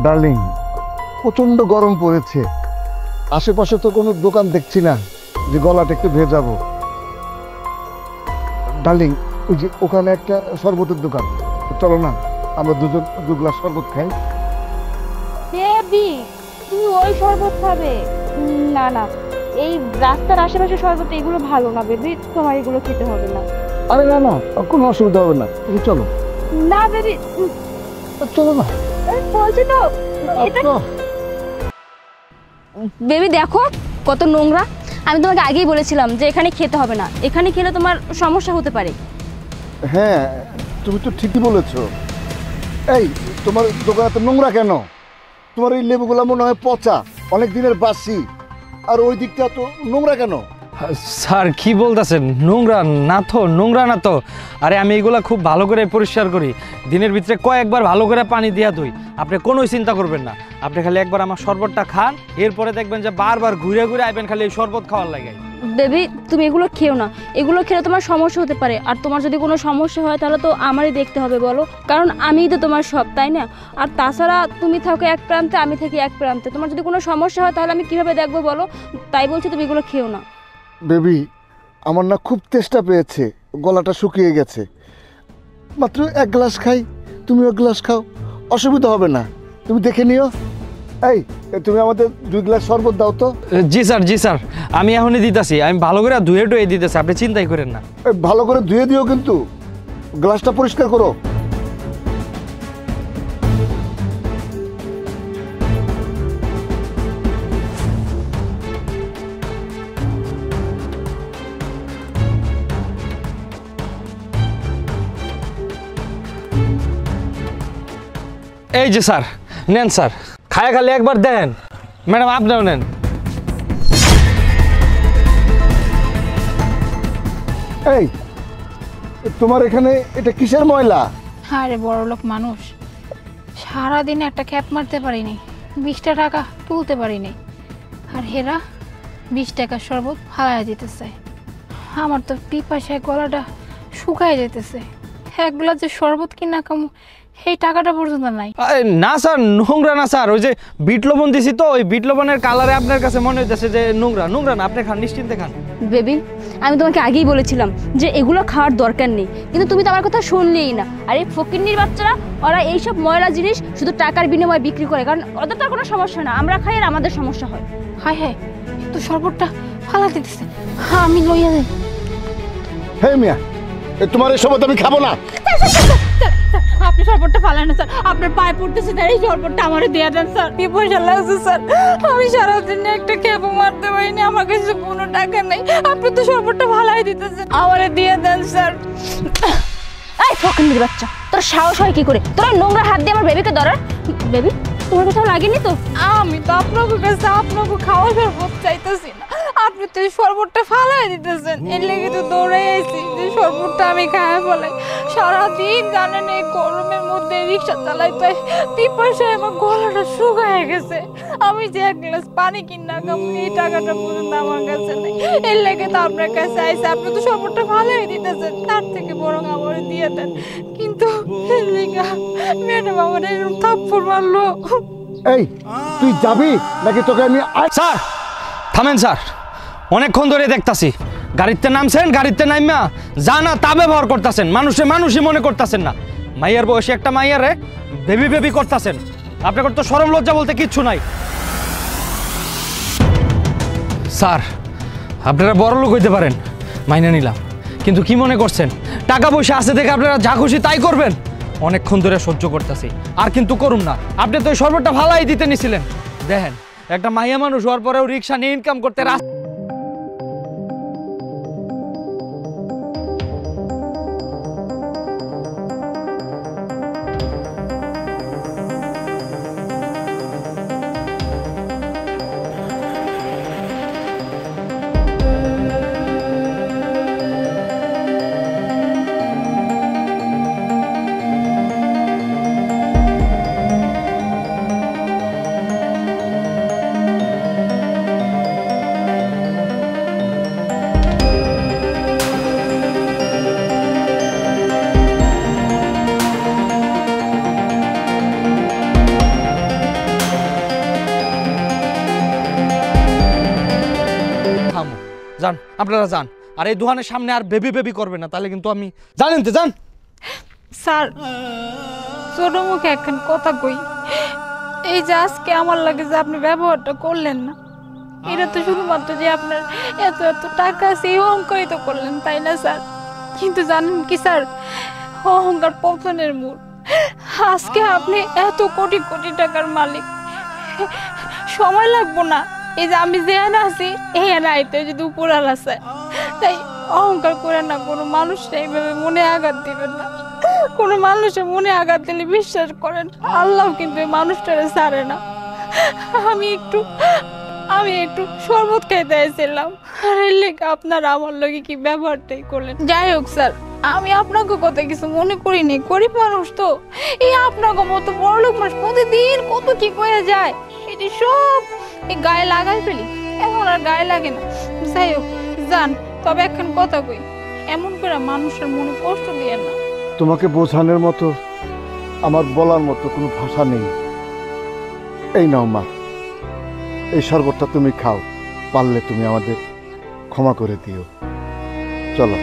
Darling, প্রচন্ড গরম পড়েছে, আশেপাশে তো কোনো দোকান দেখছি না যে গলাটা একটু ভেজাবো। ডার্লিং, ওই যে ওখানে একটা শরবতের দোকান, চলো না আমরা দুজন 2 গ্লাস শরবত খাই। বেবি, তুমি ওই শরবত খাবে? না না, এই রাস্তার আশেপাশে শরবত এগুলো ভালো না বেবি, তোমার এগুলো খেতে হবে না। আরে না না, কোনো অসুবিধা হবে না, তুমি চলো। না বেবি, চলো না বলছি তো। বেবি দেখো কত নোংরা। আমি তোমাকে আগেই বলেছিলাম যে এখানে খেতে হবে না, এখানে খেলে তোমার সমস্যা হতে পারে। হ্যাঁ, তুমি তো ঠিকই বলেছো। এই, তোমার দোকানে তো নোংরা কেন? তোমার এই লেবুগুলো মনে হয় পচা, অনেক দিনের বাসি, আর ওই দিকটা তো নোংরা কেন? স্যার কি বলতেছেন? নোংরা না তো, নোংরা না তো। আরে আমি এগুলা খুব ভালো করে পরিষ্কার করি, দিনের ভিতরে কয়েকবার ভালো করে পানি দিয়া ধুই। আপনি কোনো চিন্তা করবেন না, আপনি খালি একবার আমার শরবতটা খান, এরপরে দেখবেন যে বারবার ঘুরে ঘুরে আইবেন খালি এই শরবত খাওয়ার লাগে। বেবি তুমি এগুলো খেও না, এগুলো খেলে তোমার সমস্যা হতে পারে, আর তোমার যদি কোনো সমস্যা হয় তাহলে তো আমারই দেখতে হবে বলো, কারণ আমিই তো তোমার সব, তাই না? আর তাছাড়া তুমি থাকো এক প্রান্তে, আমি থাকি এক প্রান্তে, তোমার যদি কোনো সমস্যা হয় তাহলে আমি কিভাবে দেখবো বলো? তাই বলছি তুমি এগুলো খেও না। বেবি, আমার না খুব তেষ্টা পেয়েছে, গলাটা শুকিয়ে গেছে, মাত্র 1 গ্লাস খাই, তুমি 1 গ্লাস খাও, অসুবিধা হবে না, তুমি দেখে নিও। এই, তুমি আমাদের 2 গ্লাস শরবত দাও তো। জি স্যার, জি স্যার, আমি এখনই দিতেছি, আমি ভালো করে ধুয়ে টুয়ে দিতেছি, আপনি চিন্তাই করেন না। ভালো করে ধুয়ে দিও কিন্তু, গ্লাসটা পরিষ্কার করো। এই যে স্যার, নেন স্যার, খায়া খালি একবার দেন। ম্যাডাম আপনিও নেন। এই, তোমার এখানে এটা কিসের ময়লা? আরে বড়লোক মানুষ, সারাদিন একটা ক্যাপ মারতে পারিনি, 20টা টাকা তুলতে পারিনি, আর হেরা 20 টাকার শরবত ফালাইয়া দিতেছে। আমার তো পিপাসায় গলাটা শুকায় যেতেছে, 1 গ্লাস যে শরবত কিনা কামু এই টাকাটা পর্যন্ত নাই। না স্যার, নোংরা না স্যার, ওই যে বিট লবণ দিছি তো, ওই বিট লবণের কালারে আপনার কাছে মনে হইতেছে যে নোংরা। নোংরা না, আপনি খান, নিশ্চিন্তে খান। বেবি আমি তোমাকে আগেই বলেছিলাম যে এগুলো খাওয়ার দরকার নেই, কিন্তু তুমি তো আমার কথা শুনলেই না। আর এই ফকিন্নির বাচ্চারা, ওরা এইসব ময়লা জিনিস শুধু টাকার বিনিময়ে বিক্রি করে, কারণ ওদের তো কোনো সমস্যা না, আমরা খাই আর আমাদের সমস্যা হয়। হায় হায়, তো শরবতটা ফালা দিতেছে, হ্যাঁ আমি লইয়া যাই। হে মিয়া, তোমার এই শরবত আমি খাবো না। আপনি শরবতটা ফালান না স্যার, আপনার পায়ে পড়তেছে, তাই এই শরবতটা আমারে দিয়ে দেন স্যার, কি পয়সা লাগছে স্যার, আমি সারাদিন একটা ক্যাবও মারতে পারিনি, আমার কাছে কোনো টাকা নেই, আপনি তো শরবতটা ফালাই দিতেছেন, আমারে দিয়ে দেন স্যার। এই ফকিন্নির বাচ্চা, তোর সাহস হয় কি করে তোরা নোংরা হাত দিয়ে আমার বেবিকে ধরার? বেবি তোমার কোথাও লাগেনি তো? আমি তো আপনাকে কাছে আপনাকে খাওয়া শরবত চাইতেছি না, আপনি তো এই শরবতটা ফালাই দিতেছেন, এর লেগে তো দৌড়ে এসেছি যে শরবতটা আমি খাওয়া ফেলাই। সারাদিন জানেন এই গরমের মধ্যে রিক্সা চালাইতে পিপাসায় আমার গলাটা শুকায় গেছে, আমি যে 1 গ্লাস পানি কিনা খাবো এই টাকাটা পর্যন্ত আমার কাছে নেই, এর লেগে তো আপনার কাছে আইসে, আপনি তো শরবতটা ফালাই দিতেছেন, তার থেকে বরং আমার দিয়ে দেন, কিন্তু এর লেগে ম্যাডাম আমার এরকম থাপ্পড় মারলো। এই, তুই যাবি নাকি তোকে আমি? স্যার থামেন স্যার, অনেকক্ষণ ধরে দেখতাছি গাড়িতে নামছেন, গাড়িতে নাইমা যা না তা ব্যবহার করতেছেন, মানুষই মনে করতেছেন না। মাইয়ার বয়সে একটা মাইয়ারে বেবি বেবি করতেছেন, আপনার তো শরম লজ্জা বলতে কিচ্ছু নাই। স্যার আপনারা বড় লোক হইতে পারেন, মাইনে নিলাম, কিন্তু কি মনে করছেন টাকা পয়সা আছে দেখে আপনারা যা খুশি তাই করবেন? অনেকক্ষণ ধরে সহ্য করতেছি, আর কিন্তু করুন না। আপনি তো ওই শরবতটা ফালাই দিতে নিছিলেন, দেখেন একটা মাইয়া মানুষ হওয়ার পরেও রিক্সা নিয়ে ইনকাম করতে আপনারা যান। আর এই দোকানের সামনে আর বেবি বেবি করবে না, তাহলে কিন্তু আমি জানেন তো যান। স্যার ছোট মুখে এখন কথা কই, এই যে আজকে আমার লাগে যে আপনি ব্যবহারটা করলেন না, এটা তো শুধুমাত্র যে আপনার এত এত টাকা আছে এই অহংকারই তো করলেন, তাই না স্যার? কিন্তু জানেন কি স্যার, অহংকার পতনের মূল। আজকে আপনি এত কোটি কোটি টাকার মালিক, সময় লাগবো না। এই যে আমি যে এনে আছি এই এনে আইতে যদি উপরাল আছে, তাই অহংকার করে না কোনো মানুষটা এইভাবে মনে আঘাত দিবেন না। কোনো মানুষের মনে আঘাত দিলে বিশ্বাস করেন আল্লাহ কিন্তু এই মানুষটারে ছাড়ে না। আমি একটু শরবত খাইতে আসছিলাম, আর এর লেগে আপনারা আমার লগে কি ব্যবহারটাই করলেন। যাই হোক স্যার, আমি আপনাকে কথা কিছু মনে করিনি, গরিব মানুষ তো, এই আপনাকে মতো বড়লোক মানুষ প্রতিদিন কত কি করে যায়, এটি সব এই গায়ে লাগাই ফেলি, এখন আর গায়ে লাগে না। যাই হোক যান, তবে এখন কথা কই, এমন করে মানুষের মনে কষ্ট দিয়ে না। তোমাকে বোঝানোর মতো আমার বলার মতো কোনো ভাষা নেই। এই নাও মা, এই শরবতটা তুমি খাও, পারলে তুমি আমাদের ক্ষমা করে দিও। চলো।